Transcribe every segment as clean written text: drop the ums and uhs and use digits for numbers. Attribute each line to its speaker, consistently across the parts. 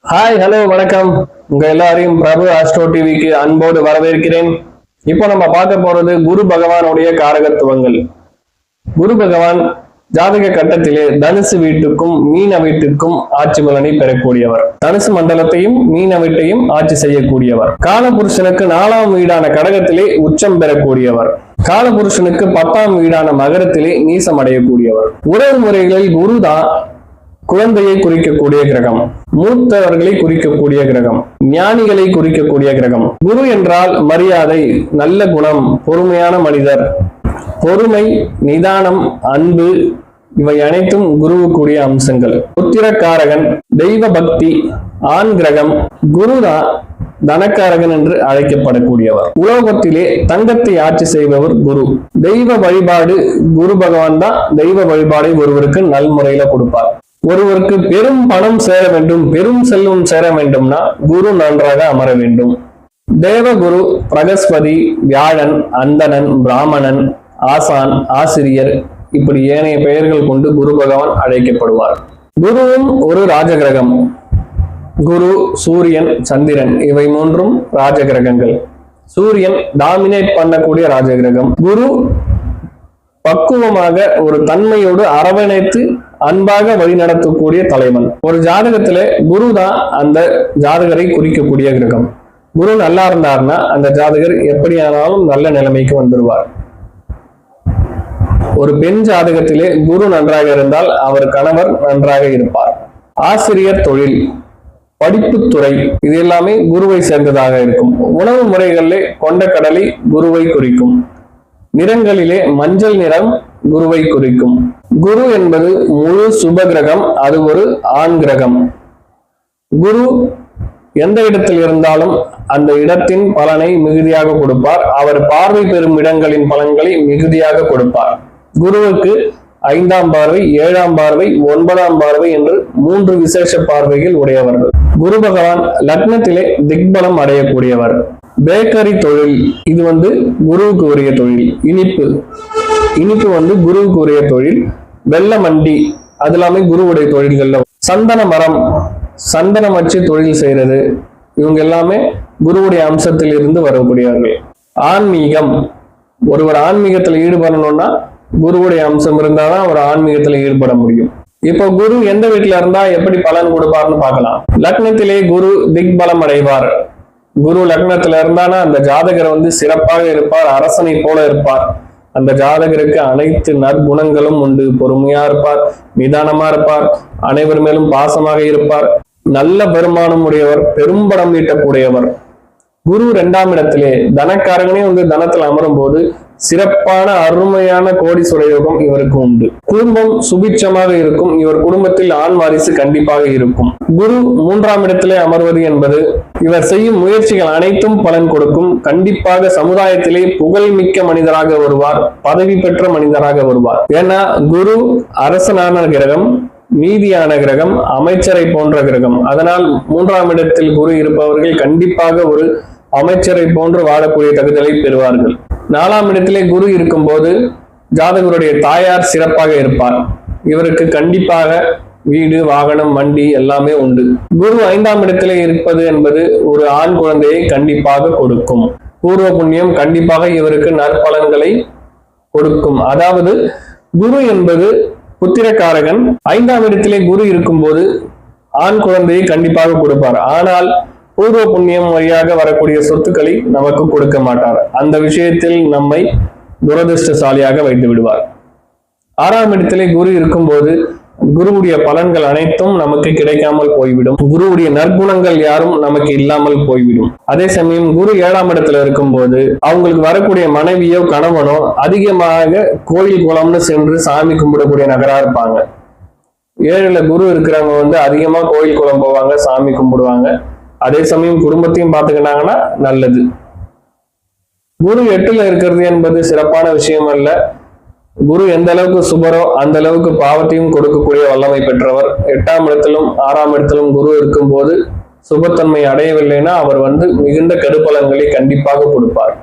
Speaker 1: Hi, hello, வணக்கம். உங்க எல்லாரையும் பிரபு ஆஸ்ட்ரோ டிவிக்கு அன்போடு வரவேற்கிறேன். இப்போ நம்ம பார்க்க போறது குரு பகவானுடைய காரகத்துவங்கள். குரு பகவான் ஜாதக கட்டத்திலே தனுசு வீட்டுக்கும் மீன வீட்டுக்கும் ஆட்சி பலனை பெறக்கூடியவர். தனுசு மண்டலத்தையும் மீன வீட்டையும் ஆட்சி செய்யக்கூடியவர். காலபுருஷனுக்கு 4ஆம் வீடான கடகத்திலே உச்சம் பெறக்கூடியவர். காலபுருஷனுக்கு 10ஆம் வீடான மகரத்திலே நீசம் அடையக்கூடியவர். உறவு முறைகளில் குருதான் குழந்தையை குறிக்கக்கூடிய கிரகம், மூத்தவர்களை குறிக்கக்கூடிய கிரகம், ஞானிகளை குறிக்கக்கூடிய கிரகம். குரு என்றால் மரியாதை, நல்ல குணம், பொறுமையான மனிதர். பொறுமை, நிதானம், அன்பு இவை அனைத்தும் குருவுக்குரிய அம்சங்கள். புத்திரக்காரகன், தெய்வ பக்தி, ஆண் கிரகம். குருதான் தனக்காரகன் என்று அழைக்கப்படக்கூடியவர். உலோகத்திலே தங்கத்தை ஆட்சி செய்பவர் குரு. தெய்வ வழிபாடு குரு பகவான் தான் தெய்வ வழிபாடை ஒருவருக்கு நல்முறையில கொடுப்பார். ஒருவருக்கு பெரும் பணம் சேர வேண்டும், பெரும் செல்வம் சேர வேண்டும்னா குரு நன்றாக அமர வேண்டும். தேவகுரு, பிரகஸ்பதி, வியாழன், அந்தணன், பிராமணன், ஆசான், ஆசிரியர் இப்படி ஏனைய பெயர்கள் கொண்டு குரு பகவான் அழைக்கப்படுவார். குருவும் ஒரு ராஜகிரகம். குரு, சூரியன், சந்திரன் இவை மூன்றும் ராஜகிரகங்கள். சூரியன் டாமினேட் பண்ணக்கூடிய ராஜகிரகம். குரு பக்குவமாக ஒரு தன்மையோடு அரவணைத்து அன்பாக வழிநடத்தக்கூடிய தலைவன். ஒரு ஜாதகத்திலே குரு தான் அந்த ஜாதகரை குறிக்கக்கூடிய கிரகம். குரு நல்லா இருந்தார்னா அந்த ஜாதகர் எப்படியானாலும் நல்ல நிலைமைக்கு வந்துடுவார். ஒரு பெண் ஜாதகத்திலே குரு நன்றாக இருந்தால் அவர் கணவர் நன்றாக இருப்பார். ஆசிரியர் தொழில், படிப்புத்துறை இது எல்லாமே குருவை சேர்ந்ததாக இருக்கும். உணவு முறைகளிலே கொண்டக்கடலை குருவை குறிக்கும். நிறங்களிலே மஞ்சள் நிறம் குருவை குறிக்கும். குரு என்பது முழு சுப கிரகம். அது ஒரு ஆண் கிரகம். குரு எந்த இடத்தில் இருந்தாலும் அந்த இடத்தின் பலனை மிகுதியாக கொடுப்பார். அவர் பார்வை பெறும் இடங்களின் பலன்களை மிகுதியாக கொடுப்பார். குருவுக்கு 5ஆம் பார்வை, 7ஆம் பார்வை, 9ஆம் பார்வை என்று 3 விசேஷ பார்வைகள் உடையவர்கள். குரு பகவான் லக்னத்திலே திக்பலம் அடையக்கூடியவர். பேக்கரி தொழில் இது குருவுக்கு உரிய தொழில். இனிப்பு குருவுக்கு உரிய தொழில். வெள்ள மண்டி அது எல்லாமே குருவுடைய தொழில்கள்ல. சந்தன மரம், சந்தனம் வச்சு தொழில் செய்யறது இவங்க எல்லாமே குருவுடைய அம்சத்தில் இருந்து வரக்கூடியவர்கள். ஆன்மீகம், ஒருவர் ஆன்மீகத்துல ஈடுபடணும்னா குருவுடைய அம்சம் இருந்தாதான் ஒரு ஆன்மீகத்துல ஈடுபட முடியும். இப்போ குரு எந்த வீட்டுல இருந்தா எப்படி பலன் கொடுப்பார்னு பார்க்கலாம். லக்னத்திலே குரு திக்பலம் அடைவார். குரு லக்னத்துல இருந்தானா அந்த ஜாதகர் சிறப்பாக இருப்பார், அரசனை போல இருப்பார். அந்த ஜாதகருக்கு அனைத்து நற்குணங்களும் உண்டு. பொறுமையா இருப்பார், நிதானமா இருப்பார், அனைவர் மேலும் பாசமாக இருப்பார், நல்ல வருமானம் உடையவர், பெரும்படம் ஈட்டக்கூடியவர். குரு 2ஆம் இடத்திலே தனக்காரகனே தனத்தில் அமரும் போது சிறப்பான அருமையான கோடீஸ்வர யோகம் இவருக்கு உண்டு. குடும்பம் சுபிட்சமாக இருக்கும். இவர் குடும்பத்தில் ஆண் வாரிசு கண்டிப்பாக இருக்கும். குரு 3ஆம் இடத்திலே அமர்வது என்பது இவர் செய்யும் முயற்சிகள் அனைத்தும் பலன் கொடுக்கும். கண்டிப்பாக சமுதாயத்திலே புகழ்மிக்க மனிதராக வருவார், பதவி பெற்ற மனிதராக வருவார். ஏன்னா குரு அரசனான கிரகம், நீதியான கிரகம், அமைச்சரை போன்ற கிரகம். அதனால் 3ஆம் இடத்தில் குரு இருப்பவர்கள் கண்டிப்பாக ஒரு அமைச்சரை போன்று வாழக்கூடிய தகுதியை பெறுவார்கள். 4ஆம் இடத்திலே குரு இருக்கும் போது ஜாதகருடைய தாயார் சிறப்பாக இருப்பார். இவருக்கு கண்டிப்பாக வீடு, வாகனம், வண்டி எல்லாமே உண்டு. குரு 5ஆம் இடத்திலே இருப்பது என்பது ஒரு ஆண் குழந்தையை கண்டிப்பாக கொடுக்கும். பூர்வ புண்ணியம் கண்டிப்பாக இவருக்கு நற்பலன்களை கொடுக்கும். அதாவது குரு என்பது புத்திரக்காரகன். 5ஆம் இடத்திலே குரு இருக்கும் போது ஆண் குழந்தையை கண்டிப்பாக கொடுப்பார். ஆனால் பூர்வ புண்ணியம் வழியாக வரக்கூடிய சொத்துக்களை நமக்கு கொடுக்க மாட்டார். அந்த விஷயத்தில் நம்மை துரதிருஷ்டசாலியாக வைத்து விடுவார். 6ஆம் இடத்திலே குரு இருக்கும்போது குருவுடைய பலன்கள் அனைத்தும் நமக்கு கிடைக்காமல் போய்விடும். குருவுடைய நற்குணங்கள் யாரும் நமக்கு இல்லாமல் போய்விடும். அதே சமயம் குரு 7ஆம் இடத்துல இருக்கும்போது அவங்களுக்கு வரக்கூடிய மனைவியோ கணவனோ அதிகமாக கோயில் குளம்னு சென்று சாமி கும்பிடக்கூடிய நகரா இருப்பாங்க. 7ல குரு இருக்கிறவங்க அதிகமா கோயில் குளம் போவாங்க, சாமி கும்பிடுவாங்க. அதே சமயம் குடும்பத்தையும் பார்த்துக்கிட்டாங்கன்னா நல்லது. குரு 8ல இருக்கிறது என்பது சிறப்பான விஷயம் அல்ல. குரு எந்த அளவுக்கு சுபரோ அந்த அளவுக்கு பாவத்தையும் கொடுக்கக்கூடிய வல்லமை பெற்றவர். 8ஆம் இடத்திலும் 6ஆம் இடத்திலும் குரு இருக்கும் போது சுபத்தன்மை அடையவில்லைன்னா அவர் மிகுந்த கெடுபலன்களை கண்டிப்பாக கொடுப்பார்.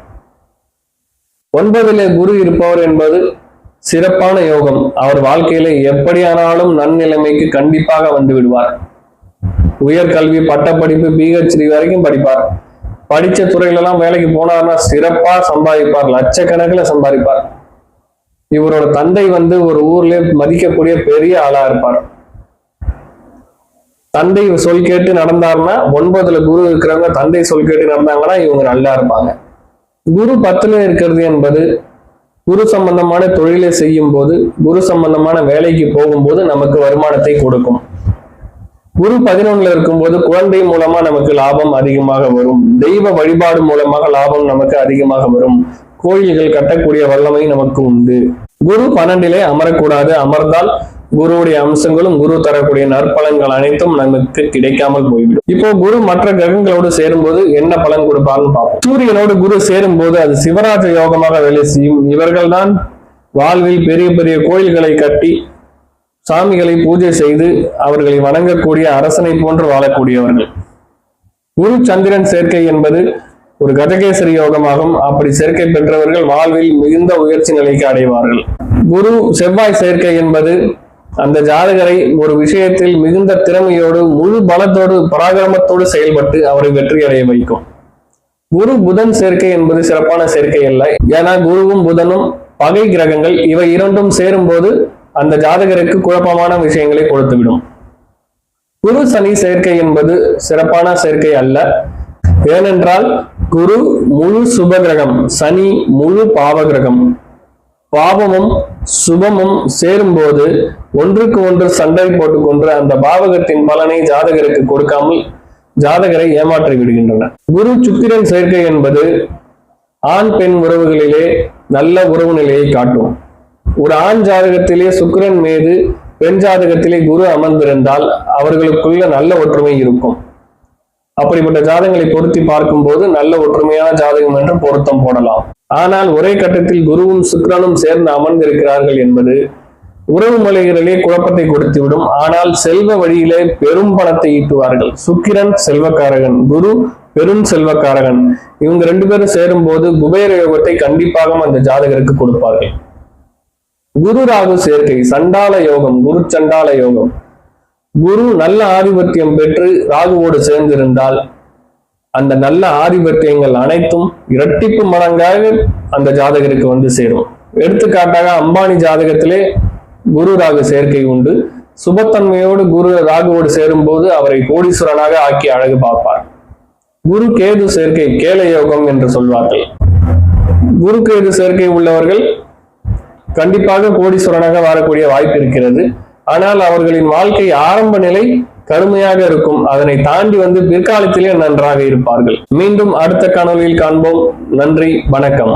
Speaker 1: 9ல குரு இருப்பவர் என்பது சிறப்பான யோகம். அவர் வாழ்க்கையில எப்படியானாலும் நன்னிலைமைக்கு கண்டிப்பாக வந்து விடுவார். உயர்கல்வி பட்டப்படிப்பு PhD வரைக்கும் படிப்பார். படிச்ச துறையிலெல்லாம் வேலைக்கு போனார்னா சிறப்பா சம்பாதிப்பார், லட்சக்கணக்கில் சம்பாதிப்பார். இவரோட தந்தை ஒரு ஊர்ல மதிக்கக்கூடிய பெரிய ஆளா இருப்பார். தந்தை சொல் கேட்டு நடந்தார்னா 9ல குரு இருக்கிறவங்க தந்தை சொல் கேட்டு நடந்தாங்கன்னா இவங்க நல்லா இருப்பாங்க. குரு 10ல இருக்கிறது என்பது குரு சம்பந்தமான தொழிலை செய்யும் போது, குரு சம்பந்தமான வேலைக்கு போகும்போது நமக்கு வருமானத்தை கொடுக்கும். குரு 11ல இருக்கும்போது குழந்தை மூலமா நமக்கு லாபம் அதிகமாக வரும். தெய்வ வழிபாடு மூலமாக லாபம் நமக்கு அதிகமாக வரும். கோயில்கள் கட்டக்கூடிய வல்லமை நமக்கு உண்டு. குரு 12லே அமரக்கூடாது. அமர்ந்தால் குருவுடைய அம்சங்களும் குரு தரக்கூடிய நற்பலன்கள் அனைத்தும் நமக்கு கிடைக்காமல் போய்விடும். இப்போ குரு மற்ற கிரகங்களோடு சேரும்போது என்ன பலன் கொடுப்பார்னு பார்ப்போம். சூரியனோடு குரு சேரும் போது அது சிவராஜ யோகமாக வேலை செய்யும். இவர்கள் தான் வாழ்வில் பெரிய பெரிய கோயில்களை கட்டி சாமிகளை பூஜை செய்து அவர்களை வணங்கக்கூடிய அரசனை போன்று வாழக்கூடியவர்கள். குரு சந்திரன் சேர்க்கை என்பது ஒரு கஜகேசரி யோகமாகும். அப்படி சேர்க்கை பெற்றவர்கள் வாழ்வில் மிகுந்த உயர்ச்சி நிலைக்கு அடைவார்கள். குரு செவ்வாய் சேர்க்கை என்பது அந்த ஜாதகரை ஒரு விஷயத்தில் மிகுந்த திறமையோடு முழு பலத்தோடு பராக்கிரமத்தோடு செயல்பட்டு அவரை வெற்றி அடைய வைக்கும். குரு புதன் சேர்க்கை என்பது சிறப்பான சேர்க்கை அல்ல. ஏன்னா குருவும் புதனும் பகை கிரகங்கள். இவை இரண்டும் சேரும் போது அந்த ஜாதகருக்கு குழப்பமான விஷயங்களை கொடுத்துவிடும். குரு சனி சேர்க்கை என்பது சிறப்பான சேர்க்கை அல்ல. ஏனென்றால் குரு முழு சுப கிரகம், சனி முழு பாவ கிரகம். பாவமும் சுபமும் சேரும்போது ஒன்றுக்கு ஒன்று சண்டை போட்டுக்கொண்டு அந்த பாவகத்தின் பலனை ஜாதகருக்கு கொடுக்காமல் ஜாதகரை ஏமாற்றி விடுகின்றன. குரு சுக்கிரன் சேர்க்கை என்பது ஆண் பெண் உறவுகளிலே நல்ல உறவு நிலையை காட்டும். ஒரு ஆண் ஜாதகத்திலே சுக்கிரன் மீது பெண் ஜாதகத்திலே குரு அமர்ந்திருந்தால் அவர்களுக்குள்ள நல்ல ஒற்றுமை இருக்கும். அப்படிப்பட்ட ஜாதகங்களை பொருத்தி பார்க்கும் போது நல்ல ஒற்றுமையான ஜாதகம் என்று பொருத்தம் போடலாம். ஆனால் ஒரே கட்டத்தில் குருவும் சுக்கிரனும் சேர்ந்து அமர்ந்திருக்கிறார்கள் என்பது உறவு முறைகளிலே குழப்பத்தை கொடுத்துவிடும். ஆனால் செல்வ வழியிலே பெரும் பணத்தை ஈட்டுவார்கள். சுக்கிரன் செல்வக்காரகன், குரு பெரும் செல்வக்காரகன். இவங்க 2 பேரும் சேரும் போது குபேர யோகத்தை கண்டிப்பாக அந்த ஜாதகருக்கு கொடுப்பார்கள். குரு ராகு சேர்க்கை சண்டால யோகம், குரு சண்டால யோகம். குரு நல்ல ஆதிபத்தியம் பெற்று ராகுவோடு சேர்ந்திருந்தால் அந்த நல்ல ஆதிபத்தியங்கள் அனைத்தும் இரட்டிப்பு மடங்காக அந்த ஜாதகருக்கு சேரும். எடுத்துக்காட்டாக அம்பானி ஜாதகத்திலே குரு ராகு சேர்க்கை உண்டு. சுபத்தன்மையோடு குரு ராகுவோடு சேரும் போது அவரை கோடீஸ்வரனாக ஆக்கி அழகு பார்ப்பார். குரு கேது சேர்க்கை கேல யோகம் என்று சொல்வார்கள். குரு கேது சேர்க்கை உள்ளவர்கள் கண்டிப்பாக கோடீஸ்வரனாக வாழக்கூடிய வாய்ப்பு இருக்கிறது. ஆனால் அவர்களின் வாழ்க்கை ஆரம்ப நிலை கடுமையாக இருக்கும். அதனை தாண்டி பிற்காலத்திலே நன்றாக இருப்பார்கள். மீண்டும் அடுத்த காணொலியில் காண்போம். நன்றி, வணக்கம்.